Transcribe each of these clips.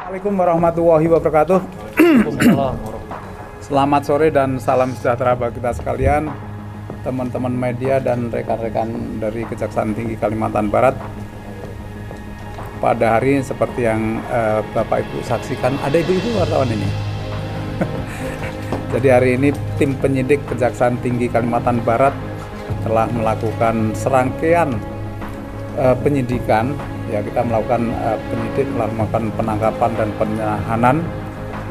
Assalamualaikum warahmatullahi wabarakatuh. Selamat sore dan salam sejahtera bagi kita sekalian, teman-teman media dan rekan-rekan dari Kejaksaan Tinggi Kalimantan Barat. Pada hari ini seperti yang Bapak Ibu saksikan, ada ibu-ibu wartawan ini. Jadi hari ini tim penyidik Kejaksaan Tinggi Kalimantan Barat telah melakukan serangkaian penyidikan. Ya, kita melakukan melakukan penangkapan dan penahanan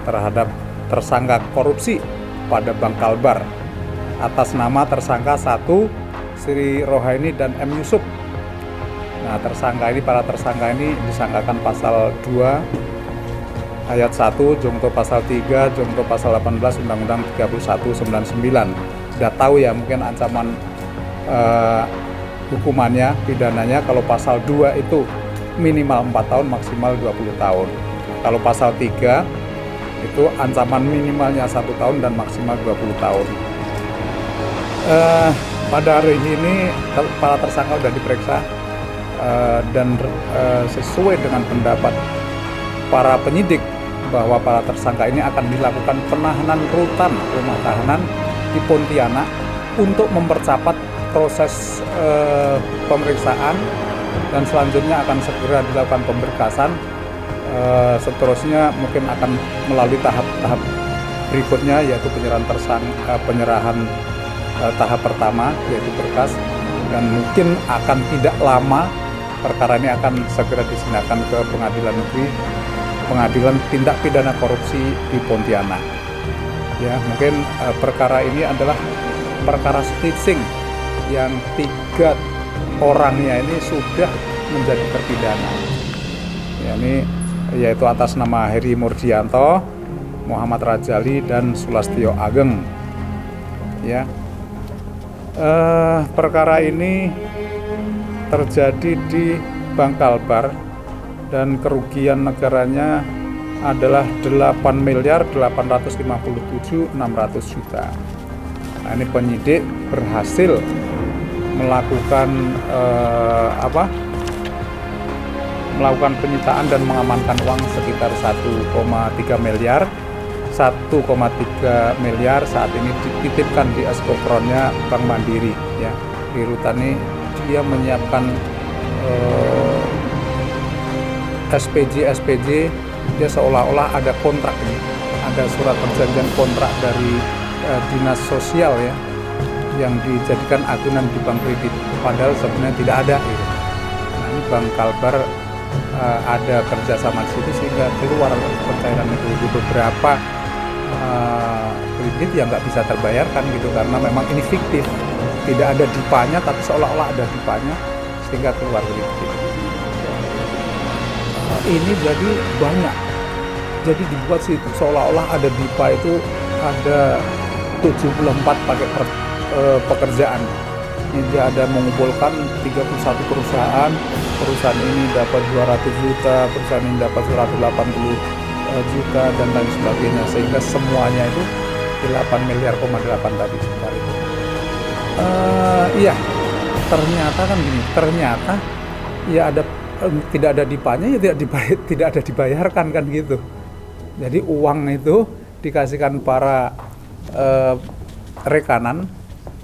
terhadap tersangka korupsi pada Bank Kalbar atas nama tersangka 1 Sri Rohaini dan M Yusuf. Nah, para tersangka ini disangkakan pasal 2 ayat 1 Jungto pasal 3 Jungto pasal 18 Undang-Undang 3199. Sudah tahu ya mungkin ancaman hukumannya, pidananya kalau pasal 2 itu minimal 4 tahun, maksimal 20 tahun. Kalau pasal 3 itu ancaman minimalnya 1 tahun dan maksimal 20 tahun. Pada hari ini para tersangka sudah diperiksa dan sesuai dengan pendapat para penyidik bahwa para tersangka ini akan dilakukan penahanan rutan rumah tahanan di Pontianak untuk mempercepat proses pemeriksaan, dan selanjutnya akan segera dilakukan pemberkasan. Seterusnya mungkin akan melalui tahap-tahap berikutnya, yaitu penyerahan tahap pertama yaitu berkas, dan mungkin akan tidak lama perkara ini akan segera diserahkan ke pengadilan tindak pidana korupsi di Pontianak. Ya, mungkin perkara ini adalah perkara snitching yang 3 orangnya ini sudah menjadi terpidana. Ya, ini yaitu atas nama Heri Murdianto, Muhammad Rajali dan Sulastyo Ageng. Ya, perkara ini terjadi di Bank Kalbar dan kerugian negaranya adalah 8.857.600.000. Nah, ini penyidik berhasil melakukan melakukan penyitaan dan mengamankan uang sekitar 1,3 miliar. 1,3 miliar saat ini dititipkan di Eskopronnya Bank Mandiri. Ya, di rutan ini dia menyiapkan SPJ, dia seolah-olah ada kontrak ini, ada surat perjanjian kontrak dari dinas sosial ya, yang dijadikan agunan di bank kredit, padahal sebenarnya tidak ada. Gitu. Nah, ini Bank Kalbar ada kerjasama di situ sehingga keluar pencairan itu di beberapa kredit yang nggak bisa terbayarkan gitu, karena memang ini fiktif, tidak ada dipanya tapi seolah-olah ada dipanya sehingga keluar kredit. Ini jadi banyak, jadi dibuat situ seolah-olah ada dipa itu ada 74 paket pekerjaan. Ini dia ada mengumpulkan 31 perusahaan ini dapat 200 juta, perusahaan ini dapat 180 juta dan lain sebagainya, sehingga semuanya itu 8,8 miliar tadi sebentar itu. Iya, ternyata kan gini, ternyata ya ada tidak ada dipanya ya tidak ada dibayarkan kan gitu. Jadi uang itu dikasihkan para rekanan,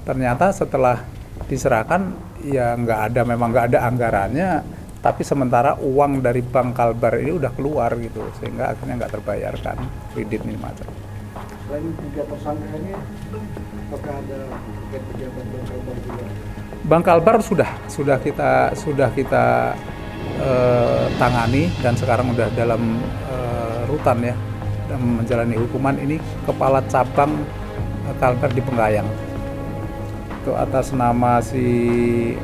ternyata setelah diserahkan ya memang nggak ada anggarannya, tapi sementara uang dari Bank Kalbar ini udah keluar gitu, sehingga akhirnya nggak terbayarkan kredit ini macam. Selain 3 tersangka ini, apakah ada pejabat Bank Kalbar juga? Bank Kalbar sudah kita tangani dan sekarang udah dalam rutan ya, dan menjalani hukuman. Ini kepala cabang Kalbar di Penggayang. Itu atas nama siapa?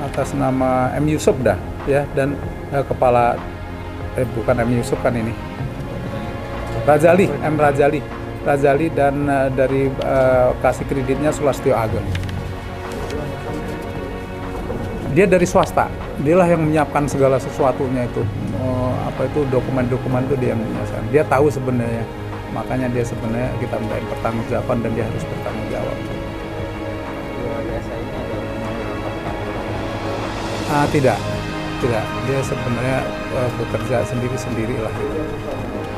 Atas nama M Yusuf dah ya, dan kepala bukan M Yusuf kan ini. Rajali dan dari kasih kreditnya Sulastyo Ageng. Dia dari swasta, dialah yang menyiapkan segala sesuatunya itu. Dokumen-dokumen itu dia yang menyiapkan. Dia tahu sebenarnya, makanya dia sebenarnya kita minta pertanggungjawaban dan dia harus bertanggung jawab. jasa ini ada Tidak, dia sebenarnya bekerja sendiri lah gitu.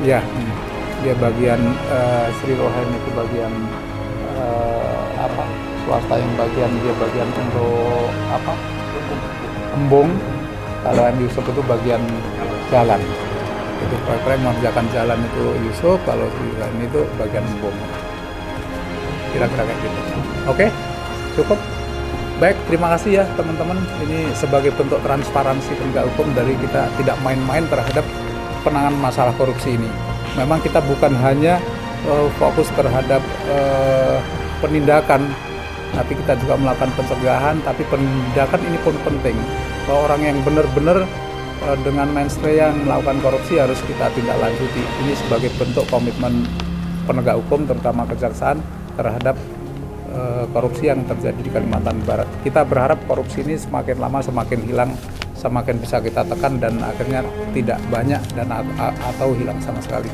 Ya, dia bagian Sri Rohan itu bagian swasta, yang dia bagian untuk embung. Kalau M Yusuf itu bagian jalan. Itu proyek mengerjakan jalan itu Yusuf, kalau ini itu bagian embung. Kira-kira kayak gitu. Oke, cukup. Baik, terima kasih ya teman-teman. Ini sebagai bentuk transparansi penegak hukum dari kita tidak main-main terhadap penanganan masalah korupsi ini. Memang kita bukan hanya fokus terhadap penindakan, tapi kita juga melakukan pencegahan. Tapi penindakan ini pun penting. Bahwa orang yang benar-benar dengan mensrea yang melakukan korupsi harus kita tindak lanjuti. Ini sebagai bentuk komitmen penegak hukum, terutama kejaksaan, terhadap korupsi yang terjadi di Kalimantan Barat. Kita berharap korupsi ini semakin lama semakin hilang, semakin bisa kita tekan dan akhirnya tidak banyak dan atau hilang sama sekali.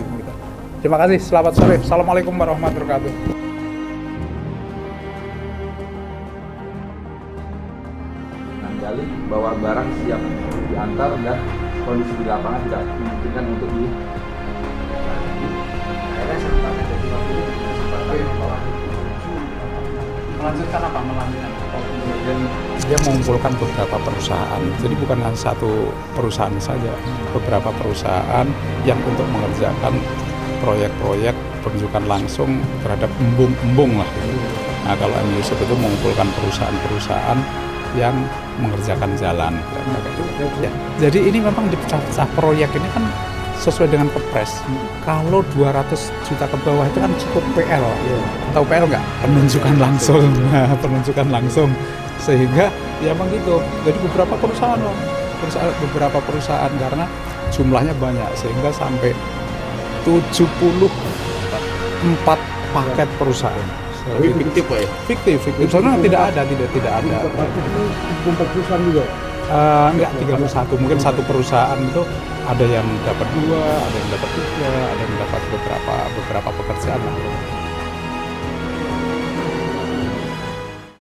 Terima kasih, selamat sore. Assalamualaikum warahmatullahi wabarakatuh. Gali bahwa barang siap diantar dan kondisi di lapangan tidak memungkinkan untuk akhirnya sempat ada di waktu itu Melanjutkan dia mengumpulkan beberapa perusahaan, jadi bukan hanya satu perusahaan saja, beberapa perusahaan yang untuk mengerjakan proyek-proyek penunjukan langsung terhadap embung-embung lah. Nah, kalau M Yusuf itu mengumpulkan perusahaan-perusahaan yang mengerjakan jalan. Ya, jadi ini memang dipecah-pecah proyek ini kan sesuai dengan Kepres. Kalau 200 juta ke bawah itu kan cukup PL. Tahu PL nggak? Penunjukan langsung. Nah, penunjukan langsung. Sehingga ya memang gitu. Jadi beberapa perusahaan karena jumlahnya banyak sehingga sampai 74 paket perusahaan. Tapi fiktif Pak ya? Fiktif. Sebenarnya tidak ada. Itu perusahaan juga. Enggak, 31. Mungkin satu perusahaan itu ada yang dapat 2, ada yang dapat 3, ada yang dapat beberapa pekerjaan.